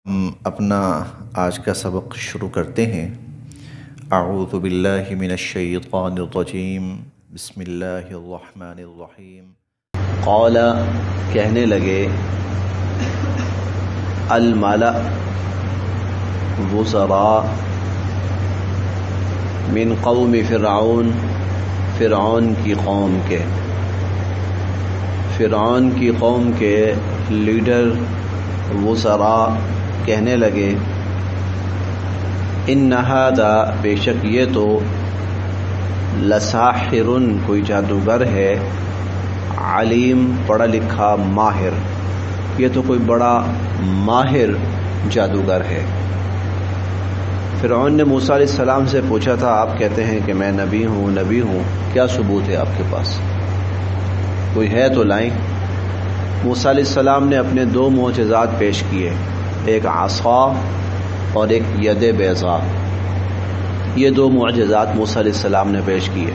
ہم اپنا آج کا سبق شروع کرتے ہیں۔ اعوذ باللہ من الشیطان الرجیم، بسم اللہ الرحمن الرحیم۔ قال کہنے لگے، الملأ وزراء من قوم فرعون، فرعون کی قوم کے، فرعون کی قوم کے لیڈر وزراء کہنے لگے، ان ھذا بے شک یہ تو لساحر کوئی جادوگر ہے، علیم پڑھا لکھا ماہر، یہ تو کوئی بڑا ماہر جادوگر ہے۔ فرعون نے موسیٰ علیہ السلام سے پوچھا تھا، آپ کہتے ہیں کہ میں نبی ہوں، کیا ثبوت ہے آپ کے پاس؟ کوئی ہے تو لائیں۔ موسیٰ علیہ السلام نے اپنے دو معجزات پیش کیے، ایک عصا اور ایک ید بیضاء۔ یہ دو معجزات موسیٰ علیہ السلام نے پیش کیے۔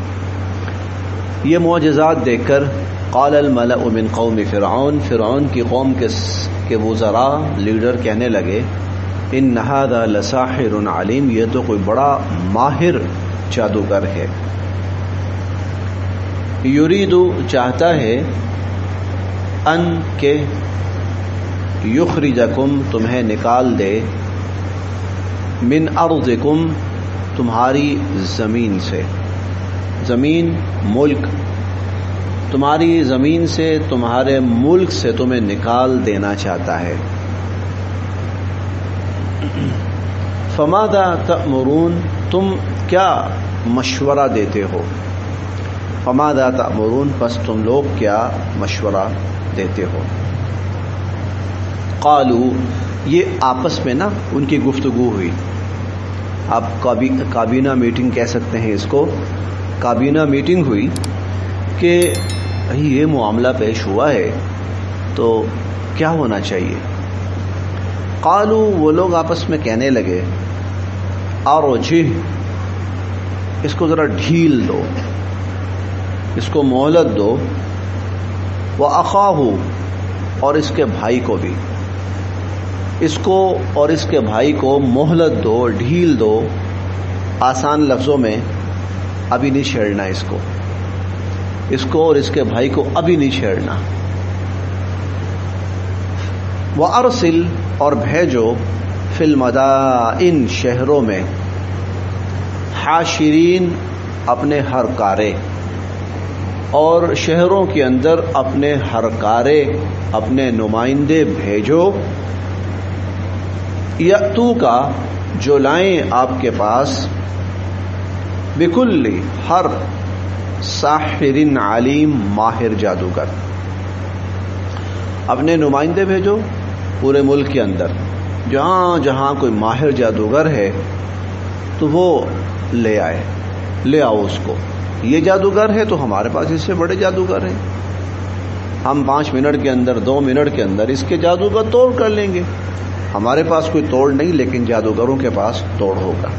یہ معجزات دیکھ کر قال الملأ من قوم فرعون، فرعون کی قوم کے وزراء لیڈر کہنے لگے، ان ھذا لساحر علیم، یہ تو کوئی بڑا ماہر جادوگر ہے۔ یرید چاہتا ہے، ان کے یخرجکم تمہیں نکال دے، من ارضکم تمہاری زمین سے، زمین ملک، تمہاری زمین سے، تمہارے ملک سے تمہیں نکال دینا چاہتا ہے۔ فماذا تأمرون، تم کیا مشورہ دیتے ہو؟ فماذا تأمرون، پس تم لوگ کیا مشورہ دیتے ہو؟ قالوا، یہ آپس میں نا ان کی گفتگو ہوئی، آپ کابینہ میٹنگ کہہ سکتے ہیں اس کو، کابینہ میٹنگ ہوئی کہ یہ معاملہ پیش ہوا ہے تو کیا ہونا چاہیے۔ قالوا، وہ لوگ آپس میں کہنے لگے، ارجہ، اس کو ذرا ڈھیل دو، اس کو مہلت دو، وَأَخَاهُ، اور اس کے بھائی کو بھی، اس کو اور اس کے بھائی کو مہلت دو، ڈھیل دو، آسان لفظوں میں ابھی نہیں چھیڑنا اس کو اور اس کے بھائی کو ابھی نہیں چھیڑنا۔ وَأَرْسِلْ، اور بھیجو، فِي الْمَدَائِنِ، شہروں میں، حاشرین، اپنے ہر کارے، اور شہروں کے اندر اپنے ہر کارے، اپنے نمائندے بھیجو، یأتو کا، جو لائیں آپ کے پاس، بکل، ہر، ساحر علیم، ماہر جادوگر، اپنے نمائندے بھیجو پورے ملک کے اندر، جہاں جہاں کوئی ماہر جادوگر ہے تو وہ لے آؤ اس کو۔ یہ جادوگر ہے تو ہمارے پاس اس سے بڑے جادوگر ہیں، ہم 5 منٹ کے اندر، 2 منٹ کے اندر اس کے جادو کا توڑ کر لیں گے۔ ہمارے پاس کوئی توڑ نہیں، لیکن جادوگروں کے پاس توڑ ہوگا۔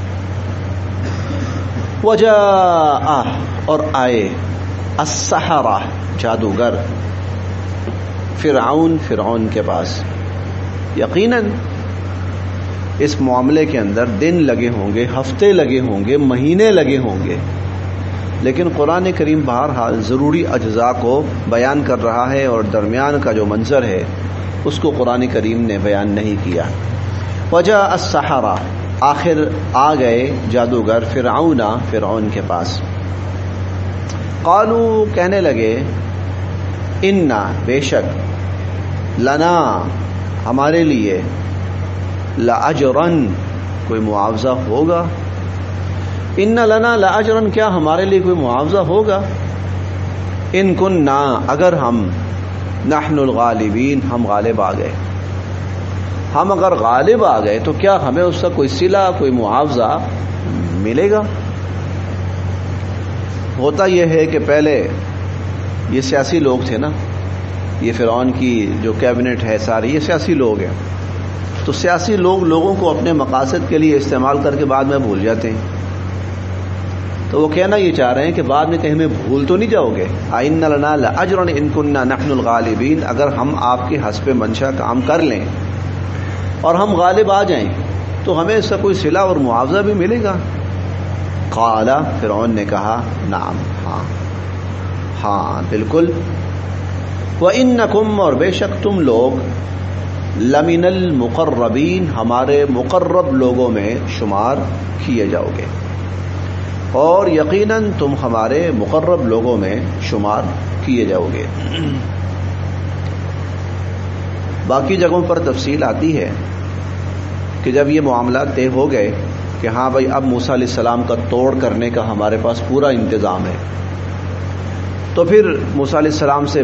وجاء، اور آئے، السحرہ، جادوگر، فرعون کے پاس۔ یقیناً اس معاملے کے اندر دن لگے ہوں گے، ہفتے لگے ہوں گے، مہینے لگے ہوں گے، لیکن قرآن کریم بہرحال ضروری اجزاء کو بیان کر رہا ہے، اور درمیان کا جو منظر ہے اس کو قرآن کریم نے بیان نہیں کیا۔ وجاء السحرہ، آخر آ گئے جادوگر، فرعون کے پاس۔ قالوا، کہنے لگے، انا، بے شک، لنا، ہمارے لیے، لاجرن، کوئی معاوضہ ہوگا، ان لنا لاجرن، کیا ہمارے لیے کوئی معاوضہ ہوگا، ان کننا، اگر ہم، نحن الغالبین، ہم غالب آ گئے، ہم اگر غالب آ گئے تو کیا ہمیں اس کا کوئی صلہ، کوئی معاوضہ ملے گا۔ ہوتا یہ ہے کہ پہلے یہ سیاسی لوگ تھے نا، یہ فرعون کی جو کیبنٹ ہے ساری، یہ سیاسی لوگ ہیں، تو سیاسی لوگ لوگوں کو اپنے مقاصد کے لیے استعمال کر کے بعد میں بھول جاتے ہیں، تو وہ کہنا یہ چاہ رہے ہیں کہ بعد میں کہیں ہمیں بھول تو نہیں جاؤ گے۔ اَإِنَّ لَنَا لَأَجْرًا إِن كُنَّا نَحْنُ الْغَالِبِينَ، اگر ہم آپ کے حسب منشا کام کر لیں اور ہم غالب آ جائیں تو ہمیں اس کا کوئی صلہ اور معاوضہ بھی ملے گا؟ قال، فرعون نے کہا نعم، ہاں بالکل، وَإِنَّكُمْ، اور بے شک تم لوگ، لَمِنَ الْمُقَرَّبِينَ، ہمارے مقرب لوگوں میں شمار کیے جاؤ گے، اور یقیناً تم ہمارے مقرب لوگوں میں شمار کیے جاؤ گے۔ باقی جگہوں پر تفصیل آتی ہے کہ جب یہ معاملات طے ہو گئے کہ ہاں بھائی اب موسیٰ علیہ السلام کا توڑ کرنے کا ہمارے پاس پورا انتظام ہے، تو پھر موسیٰ علیہ السلام سے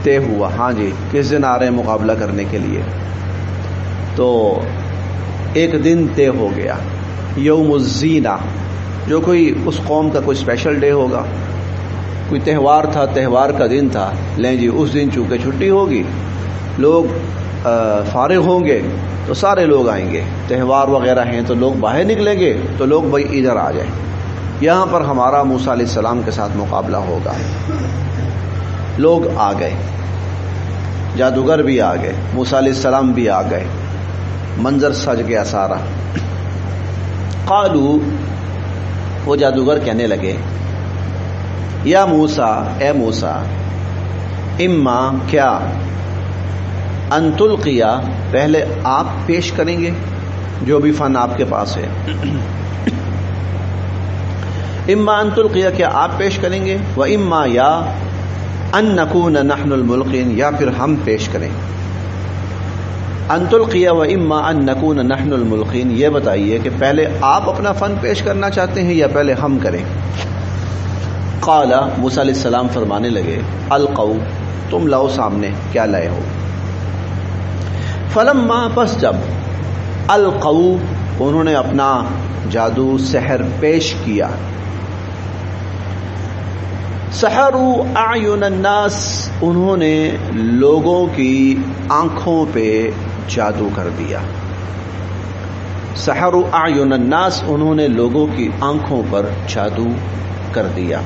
طے ہوا ہاں جی کس دن آ رہے ہیں مقابلہ کرنے کے لیے۔ تو ایک دن طے ہو گیا، یوم الزینہ، جو کوئی اس قوم کا کوئی اسپیشل ڈے ہوگا، کوئی تہوار تھا، تہوار کا دن تھا، لیں جی اس دن چونکہ چھٹی ہوگی، لوگ فارغ ہوں گے تو سارے لوگ آئیں گے، تہوار وغیرہ ہیں تو لوگ باہر نکلیں گے تو لوگ بھائی ادھر آ جائیں، یہاں پر ہمارا موسیٰ علیہ السلام کے ساتھ مقابلہ ہوگا۔ لوگ آ گئے، جادوگر بھی آ گئے، موسیٰ علیہ السلام بھی آ گئے، منظر سج گیا سارا۔ قالو، وہ جادوگر کہنے لگے، یا موسیٰ، اے موسیٰ، اما، کیا، ان تلقیا، پہلے آپ پیش کریں گے جو بھی فن آپ کے پاس ہے، اما ان تلقیا، کیا آپ پیش کریں گے، و اما، یا ان نکون نحن الملقین، یا پھر ہم پیش کریں۔ ان تلقیا و اما ان نکون نحن الملقین، یہ بتائیے کہ پہلے آپ اپنا فن پیش کرنا چاہتے ہیں یا پہلے ہم کریں؟ قال، موسیٰ علیہ السلام فرمانے لگے، القوا، تم لاؤ سامنے کیا لائے ہو۔ فلما، پس جب، القوا، انہوں نے اپنا جادو سحر پیش کیا، سحروا اعین الناس، انہوں نے لوگوں کی آنکھوں پہ جادو کر دیا، سحروا اعین الناس، انہوں نے لوگوں کی آنکھوں پر جادو کر دیا،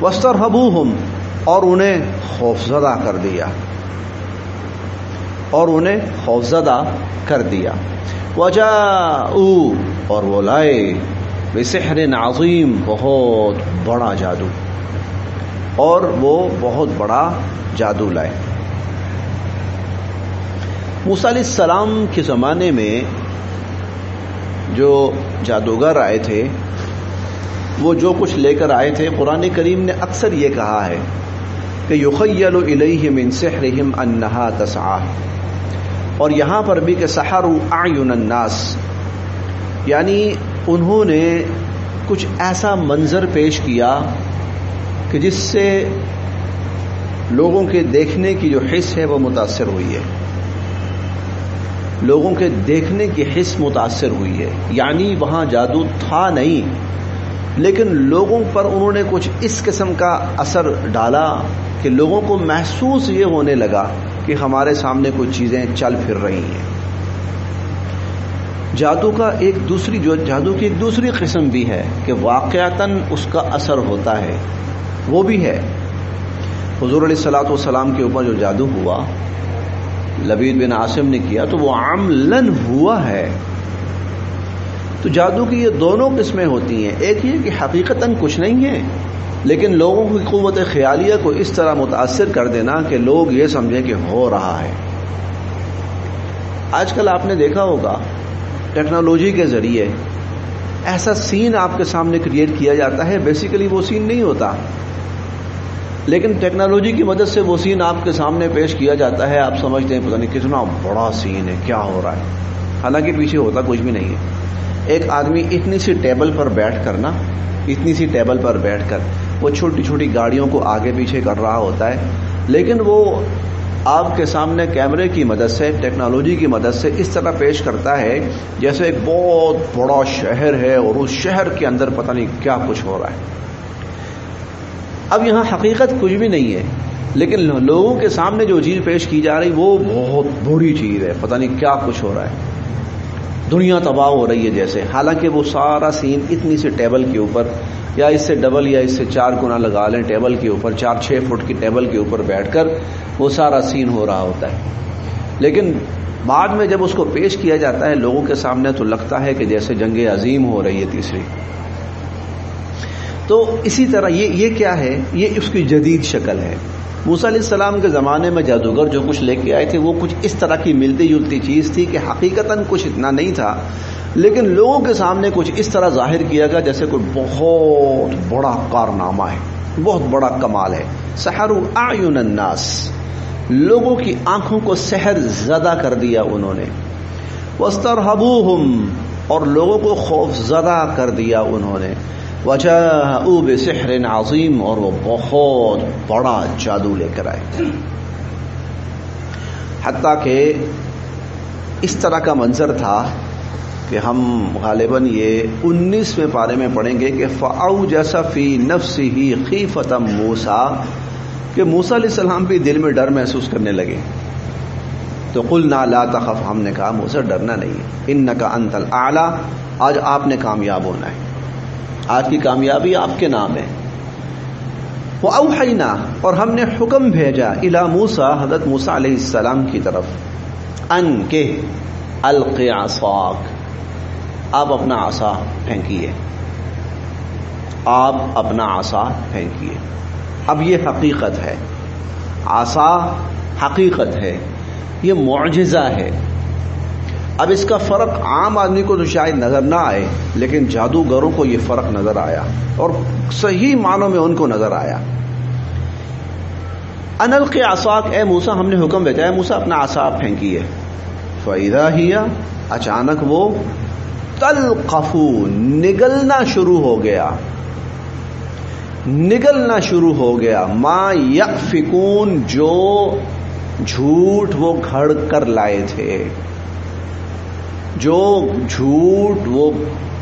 واسترهبوهم، اور انہیں خوفزدہ کر دیا، اور انہیں خوفزدہ کر دیا، وجاءوا، اور وہ لائے، بسحر عظیم، بہت بڑا جادو، اور وہ بہت بڑا جادو لائے۔ موسیٰ علیہ السلام کے زمانے میں جو جادوگر آئے تھے وہ جو کچھ لے کر آئے تھے، قرآن کریم نے اکثر یہ کہا ہے کہ یخیل الیہ من سحرہم انہا تسعی، اور یہاں پر بھی کہ سحروا اعین الناس، یعنی انہوں نے کچھ ایسا منظر پیش کیا کہ جس سے لوگوں کے دیکھنے کی جو حس ہے وہ متاثر ہوئی ہے، لوگوں کے دیکھنے کی حس متاثر ہوئی ہے، یعنی وہاں جادو تھا نہیں لیکن لوگوں پر انہوں نے کچھ اس قسم کا اثر ڈالا کہ لوگوں کو محسوس یہ ہونے لگا کہ ہمارے سامنے کچھ چیزیں چل پھر رہی ہیں۔ جادو کی ایک دوسری قسم بھی ہے کہ واقعتاً اس کا اثر ہوتا ہے، وہ بھی ہے۔ حضور علیہ الصلوۃ والسلام کے اوپر جو جادو ہوا، لبید بن عاصم نے کیا، تو وہ عملاً ہوا ہے۔ تو جادو کی یہ دونوں قسمیں ہوتی ہیں، ایک یہ کہ حقیقتاً کچھ نہیں ہے لیکن لوگوں کی قوت خیالیہ کو اس طرح متاثر کر دینا کہ لوگ یہ سمجھیں کہ ہو رہا ہے۔ آج کل آپ نے دیکھا ہوگا ٹیکنالوجی کے ذریعے ایسا سین آپ کے سامنے کریٹ کیا جاتا ہے، بیسیکلی وہ سین نہیں ہوتا لیکن ٹیکنالوجی کی مدد سے وہ سین آپ کے سامنے پیش کیا جاتا ہے، آپ سمجھتے ہیں پتہ نہیں کتنا بڑا سین ہے، کیا ہو رہا ہے، حالانکہ پیچھے ہوتا کچھ بھی نہیں ہے۔ ایک آدمی اتنی سی ٹیبل پر بیٹھ کر وہ چھوٹی چھوٹی گاڑیوں کو آگے پیچھے کر رہا ہوتا ہے، لیکن وہ آپ کے سامنے کیمرے کی مدد سے، ٹیکنالوجی کی مدد سے اس طرح پیش کرتا ہے جیسے ایک بہت بڑا شہر ہے اور اس شہر کے اندر پتہ نہیں کیا کچھ ہو رہا ہے۔ اب یہاں حقیقت کچھ بھی نہیں ہے لیکن لوگوں کے سامنے جو چیز پیش کی جا رہی وہ بہت بڑی چیز ہے، پتہ نہیں کیا کچھ ہو رہا ہے، دنیا تباہ ہو رہی ہے جیسے، حالانکہ وہ سارا سین اتنی سی ٹیبل کے اوپر یا اس سے ڈبل یا اس سے 4 گنا لگا لیں ٹیبل کے اوپر، 4-6 فٹ کی ٹیبل کے اوپر بیٹھ کر وہ سارا سین ہو رہا ہوتا ہے۔ لیکن بعد میں جب اس کو پیش کیا جاتا ہے لوگوں کے سامنے تو لگتا ہے کہ جیسے جنگ عظیم ہو رہی ہے تیسری. تو اسی طرح یہ کیا ہے؟ یہ اس کی جدید شکل ہے. موسیٰ علیہ السلام کے زمانے میں جادوگر جو کچھ لے کے آئے تھے وہ کچھ اس طرح کی ملتی جلتی چیز تھی کہ حقیقتاً کچھ اتنا نہیں تھا، لیکن لوگوں کے سامنے کچھ اس طرح ظاہر کیا گیا جیسے کوئی بہت بڑا کارنامہ ہے، بہت بڑا کمال ہے. سحروا اعین الناس، لوگوں کی آنکھوں کو سحر زدہ کر دیا انہوں نے. واسترهبوهم، اور لوگوں کو خوف زدہ کر دیا انہوں نے. وجاءوا بسحر عظیم، اور وہ بہت بڑا جادو لے کر آئے. حتیٰ کہ اس طرح کا منظر تھا کہ ہم غالباً یہ 19ویں پارے میں پڑھیں گے کہ فَأَوْجَسَ فِي نَفْسِهِ خِيفَةً مُوسَىٰ، کہ موسیٰ علیہ السلام بھی دل میں ڈر محسوس کرنے لگے. تو قُلْنَا لَا تَخَفْ، ہم نے کہا موسیٰ ڈرنا نہیں ہے، إِنَّكَ أَنْتَ الْأَعْلَىٰ، آج آپ نے کامیاب ہونا ہے، آج کی کامیابی آپ کے نام ہے. وَأَوْحَيْنَا، اور ہم نے حکم بھیجا إِلَىٰ مُوسَىٰ، حضرت موسیٰ علیہ السلام کی طرف، أَن کہ أَلْقِ عَصَاكَ، آپ اپنا عصا پھینکیے، آپ اپنا عصا پھینکیے. اب یہ حقیقت ہے، عصا حقیقت ہے، یہ معجزہ ہے. اب اس کا فرق عام آدمی کو تو شاید نظر نہ آئے، لیکن جادوگروں کو یہ فرق نظر آیا اور صحیح معنوں میں ان کو نظر آیا. ان القی عصاک، اے موسیٰ ہم نے حکم بھیجا ہے موسیٰ اپنا عصا پھینکیے. فاذا ہی، اچانک وہ تلقف، نگلنا شروع ہو گیا، نگلنا شروع ہو گیا. ما یأفکون، جو جھوٹ وہ گھڑ کر لائے تھے، جو جھوٹ وہ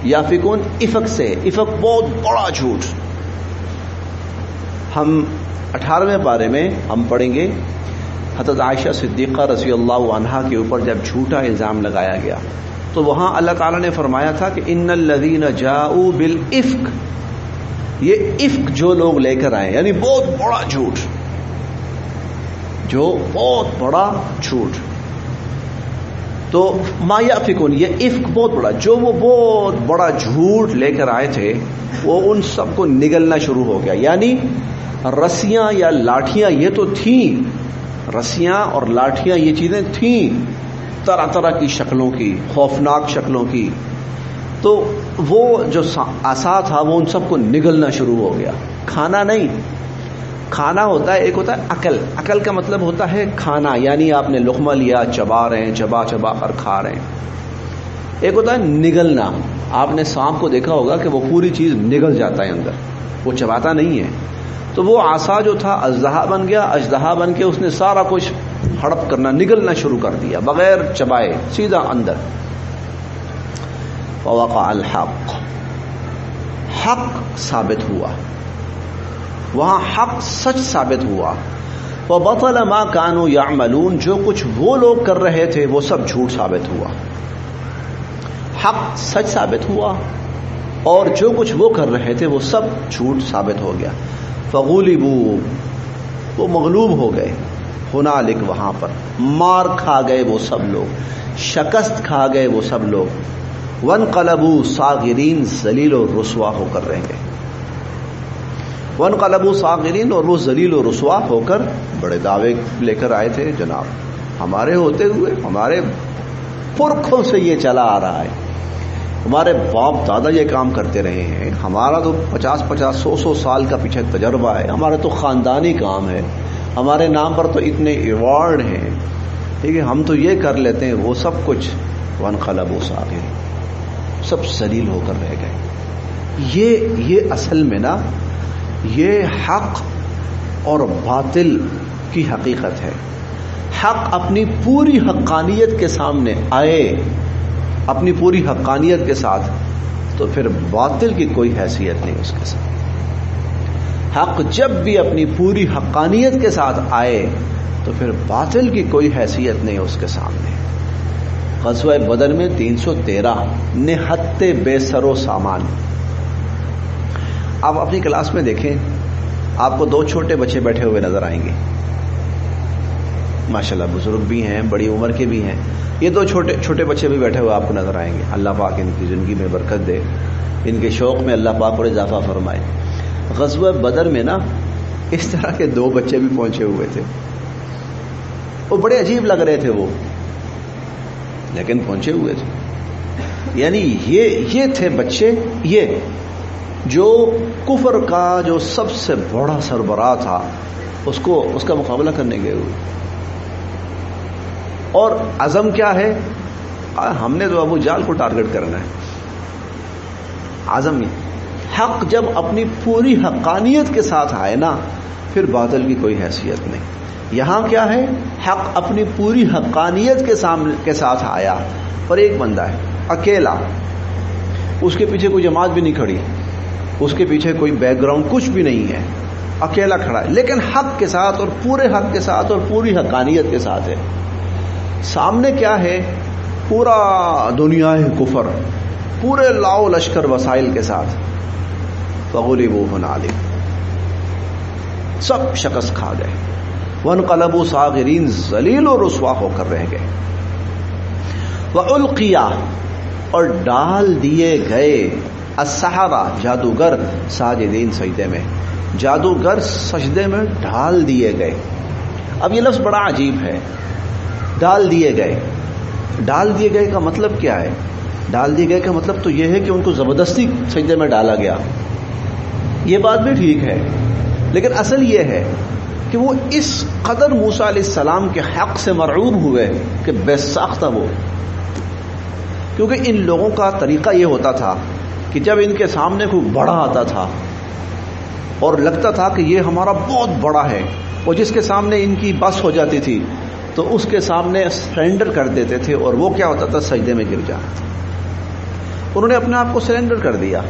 یافکون افق سے، افق بہت بڑا جھوٹ. ہم 18ویں پارے میں ہم پڑھیں گے حضرت عائشہ صدیقہ رضی اللہ عنہا کے اوپر جب جھوٹا الزام لگایا گیا تو وہاں اللہ تعالیٰ نے فرمایا تھا کہ ان الذین جاؤوا بالافک، یہ افک جو لوگ لے کر آئے یعنی بہت بڑا جھوٹ، جو بہت بڑا جھوٹ. تو ما یافکون، یہ افک بہت بڑا، جو وہ بہت بڑا جھوٹ لے کر آئے تھے وہ ان سب کو نگلنا شروع ہو گیا. یعنی رسیاں یا لاٹھیاں یہ تو تھیں، رسیاں اور لاٹھیاں یہ چیزیں تھیں طرح طرح کی شکلوں کی، خوفناک شکلوں کی. تو وہ جو عصا تھا وہ ان سب کو نگلنا شروع ہو گیا. کھانا نہیں، کھانا ہوتا ہے، ایک ہوتا ہے عقل، عقل کا مطلب ہوتا ہے کھانا، یعنی آپ نے لقمہ لیا، چبا رہے ہیں، چبا چبا کر کھا رہے ہیں. ایک ہوتا ہے نگلنا، آپ نے سانپ کو دیکھا ہوگا کہ وہ پوری چیز نگل جاتا ہے اندر، وہ چباتا نہیں ہے. تو وہ عصا جو تھا اژدہا بن گیا، اژدہا بن کے اس نے سارا کچھ ہڑپ کرنا، نگلنا شروع کر دیا بغیر چبائے، سیدھا اندر. ووقع الحق، حق ثابت ہوا، وہاں حق سچ ثابت ہوا. وبطل ما كانوا يعملون، جو کچھ وہ لوگ کر رہے تھے وہ سب جھوٹ ثابت ہوا. حق سچ ثابت ہوا اور جو کچھ وہ کر رہے تھے وہ سب جھوٹ ثابت ہو گیا. فغلبوا، وہ مغلوب ہو گئے. ہنالک، وہاں پر مار کھا گئے وہ سب لوگ، شکست کھا گئے وہ سب لوگ. وانقلبوا صاغرین، ذلیل و رسوا ہو کر رہ گئے. وانقلبوا صاغرین، اور وہ ذلیل و رسوا ہو کر بڑے دعوے لے کر آئے تھے، جناب ہمارے ہوتے ہوئے، ہمارے پرکھوں سے یہ چلا آ رہا ہے، ہمارے باپ دادا یہ کام کرتے رہے ہیں، ہمارا تو 50 100 سال کا پیچھے تجربہ ہے، ہمارا تو خاندانی کام ہے، ہمارے نام پر تو اتنے ایوارڈ ہیں، ٹھیک ہے، ہم تو یہ کر لیتے ہیں، وہ سب کچھ. وانقلبوا صاغرین، سب ذلیل ہو کر رہ گئے. یہ اصل میں نا یہ حق اور باطل کی حقیقت ہے. حق اپنی پوری حقانیت کے سامنے آئے، اپنی پوری حقانیت کے ساتھ، تو پھر باطل کی کوئی حیثیت نہیں اس کے ساتھ. حق جب بھی اپنی پوری حقانیت کے ساتھ آئے تو پھر باطل کی کوئی حیثیت نہیں اس کے سامنے. غزوہ بدر میں 313 نہتے بے سر و سامان. آپ اپنی کلاس میں دیکھیں، آپ کو 2 چھوٹے بچے بیٹھے ہوئے نظر آئیں گے، ماشاءاللہ بزرگ بھی ہیں، بڑی عمر کے بھی ہیں. یہ دو چھوٹے بچے بھی بیٹھے ہوئے آپ کو نظر آئیں گے. اللہ پاک ان کی زندگی میں برکت دے, ان کے شوق میں اللہ پاک اور اضافہ فرمائے. غزوہ بدر میں نا اس طرح کے دو بچے بھی پہنچے ہوئے تھے, وہ بڑے عجیب لگ رہے تھے وہ, لیکن پہنچے ہوئے تھے. یعنی یہ تھے بچے, یہ جو کفر کا جو سب سے بڑا سربراہ تھا اس کا مقابلہ کرنے گئے ہوئے. اور عزم کیا ہے, ہم نے تو ابو جہل کو ٹارگٹ کرنا ہے. عزم حق جب اپنی پوری حقانیت کے ساتھ آئے نا, پھر باطل کی کوئی حیثیت نہیں. یہاں کیا ہے, حق اپنی پوری حقانیت کے ساتھ آیا, اور ایک بندہ ہے اکیلا, اس کے پیچھے کوئی جماعت بھی نہیں کھڑی, اس کے پیچھے کوئی بیک گراؤنڈ کچھ بھی نہیں ہے, اکیلا کھڑا ہے, لیکن حق کے ساتھ اور پورے حق کے ساتھ اور پوری حقانیت کے ساتھ ہے. سامنے کیا ہے, پورا دنیا کفر, پورے لاؤ لشکر وسائل کے ساتھ. فغلبوا هنالک, سب شکست کھا گئے. وانقلبوا صاغرین, ذلیل و رسوا ہو کر رہ گئے. والقیا, اور ڈال دیے گئے, السحرہ, جادوگر, ساجدین, سجدے میں, جادوگر سجدے میں ڈال دیے گئے. اب یہ لفظ بڑا عجیب ہے, ڈال دیے گئے. ڈال دیے گئے کا مطلب کیا ہے؟ ڈال دیے گئے کا مطلب تو یہ ہے کہ ان کو زبردستی سجدے میں ڈالا گیا. یہ بات بھی ٹھیک ہے, لیکن اصل یہ ہے کہ وہ اس قدر موسیٰ علیہ السلام کے حق سے مرعوب ہوئے کہ بے ساختہ وہ, کیونکہ ان لوگوں کا طریقہ یہ ہوتا تھا کہ جب ان کے سامنے کوئی بڑا آتا تھا اور لگتا تھا کہ یہ ہمارا بہت بڑا ہے, اور جس کے سامنے ان کی بس ہو جاتی تھی تو اس کے سامنے سرنڈر کر دیتے تھے, اور وہ کیا ہوتا تھا, سجدے میں گر جانا. انہوں نے اپنے آپ کو سرنڈر کر دیا.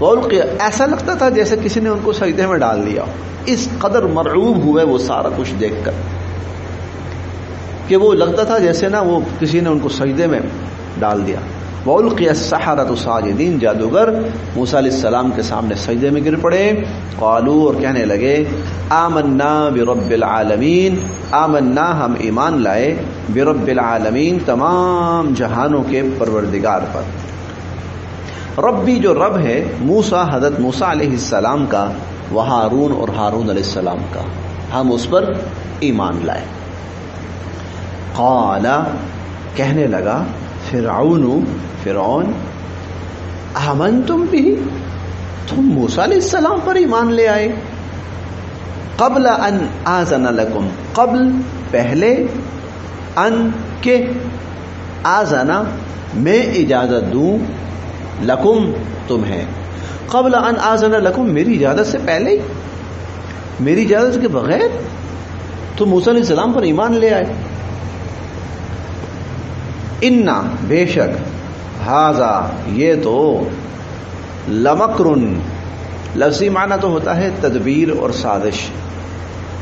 ایسا لگتا تھا جیسے کسی نے ان کو سجدے میں ڈال دیا. اس قدر مرعوب ہوئے وہ سارا کچھ دیکھ کر کہ وہ لگتا تھا جیسے نا وہ کسی نے ان کو سجدے میں ڈال دیا. وَأُلْقِيَ السَّحَرَةُ سَاجِدِينَ, جادوگر موسیٰ علیہ السلام کے سامنے سجدے میں گر پڑے. قالوا, اور کہنے لگے, آمنا برب العالمین, آمنا, ہم ایمان لائے, برب العالمین, تمام جہانوں کے پروردگار پر. ربی جو رب ہے موسیٰ, حضرت موسیٰ علیہ السلام کا, و ہارون, اور ہارون علیہ السلام کا, ہم اس پر ایمان لائے. قال, کہنے لگا, فرعون, آمنتم بھی, تم موسیٰ علیہ السلام پر ایمان لے آئے. قبل ان آذن لکم, قبل پہلے, ان کے, آذن میں اجازت دوں, لکم تمہیں, قبل ان آذن لکم, میری اجازت سے پہلے ہی, میری اجازت کے بغیر تم موسیٰ علیہ السلام پر ایمان لے آئے. انا, بے شک, ہاذا, یہ تو, لمکرن, لفظی معنی تو ہوتا ہے تدبیر اور سازش,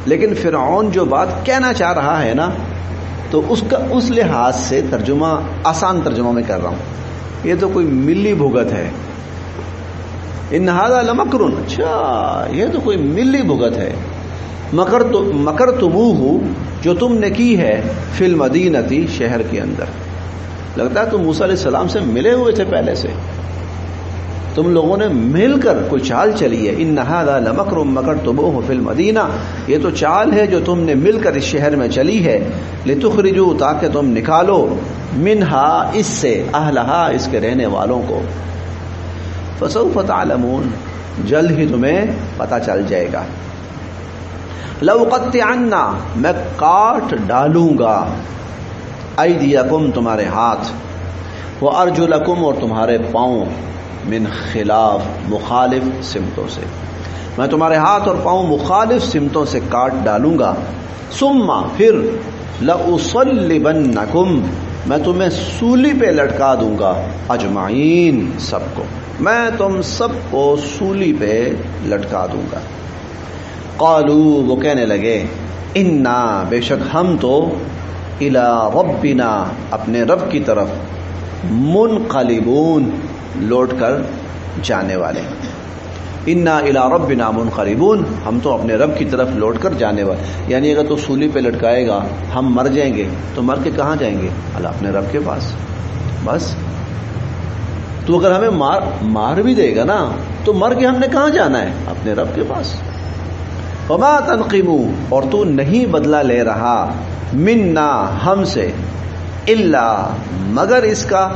لیکن فرعون جو بات کہنا چاہ رہا ہے نا, تو اس لحاظ سے ترجمہ, آسان ترجمہ میں کر رہا ہوں, یہ تو کوئی ملی بھگت ہے. ان ھذا لمکرن, اچھا یہ تو کوئی ملی بھگت ہے. مکرتموہ, جو تم نے کی ہے, فی المدینتی, شہر کے اندر. لگتا ہے تم موسیٰ علیہ السلام سے ملے ہوئے تھے پہلے سے, تم لوگوں نے مل کر کوئی چال چلی ہے. ان ھذا لمکر مکرتموہ فی المدینہ, یہ تو چال ہے جو تم نے مل کر اس شہر میں چلی ہے. لتخرجوا, تاکہ تم نکالو, منہا, اس سے, اہلہا, اس کے رہنے والوں کو. فسوف تعلمون, جلد ہی تمہیں پتہ چل جائے گا. لأقطعن, میں کاٹ ڈالوں گا, ایدیکم, تمہارے ہاتھ, وارجلکم, اور تمہارے پاؤں, من خلاف, مخالف سمتوں سے, میں تمہارے ہاتھ اور پاؤں مخالف سمتوں سے کاٹ ڈالوں گا. ثم, پھر, لأصلبنکم, میں تمہیں سولی پہ لٹکا دوں گا, اجمعین, سب کو, میں تم سب کو سولی پہ لٹکا دوں گا. قالو, وہ کہنے لگے, انا, بے شک ہم تو, الی ربنا, اپنے رب کی طرف, منقلبون, لوٹ کر جانے والے. انا الی ربنا منقلبون، ہم تو اپنے رب کی طرف لوٹ کر جانے والے. یعنی اگر تو سولی پہ لٹکائے گا ہم مر جائیں گے تو مر کے کہاں جائیں گے؟ اللہ اپنے رب کے پاس. بس تو اگر ہمیں مار بھی دے گا نا تو مر کے ہم نے کہاں جانا ہے؟ اپنے رب کے پاس. وما تنقموا، اور تو نہیں بدلہ لے رہا، منا ہم سے، الا مگر اس کا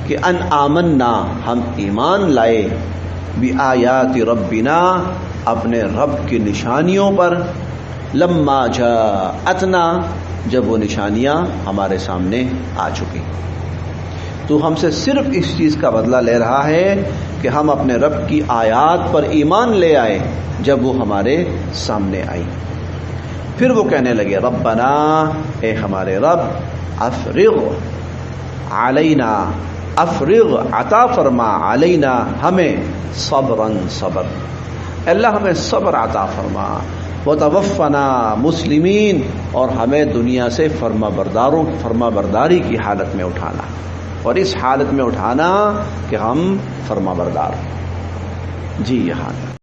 کہ ان آمنا ہم ایمان لائے، بآیات ربنا اپنے رب کی نشانیوں پر، لما جاءتنا جب وہ نشانیاں ہمارے سامنے آ چکی. تو ہم سے صرف اس چیز کا بدلہ لے رہا ہے کہ ہم اپنے رب کی آیات پر ایمان لے آئے جب وہ ہمارے سامنے آئی. پھر وہ کہنے لگے ربنا، اے ہمارے رب، افرغ علینا، افرغ عطا فرما، علینا ہمیں، صبرن صبر، اللہ ہمیں صبر عطا فرما، وتوفنا مسلمین، اور ہمیں دنیا سے فرما برداری کی حالت میں اٹھانا، اور اس حالت میں اٹھانا کہ ہم فرما بردار. جی یہ حال ہے.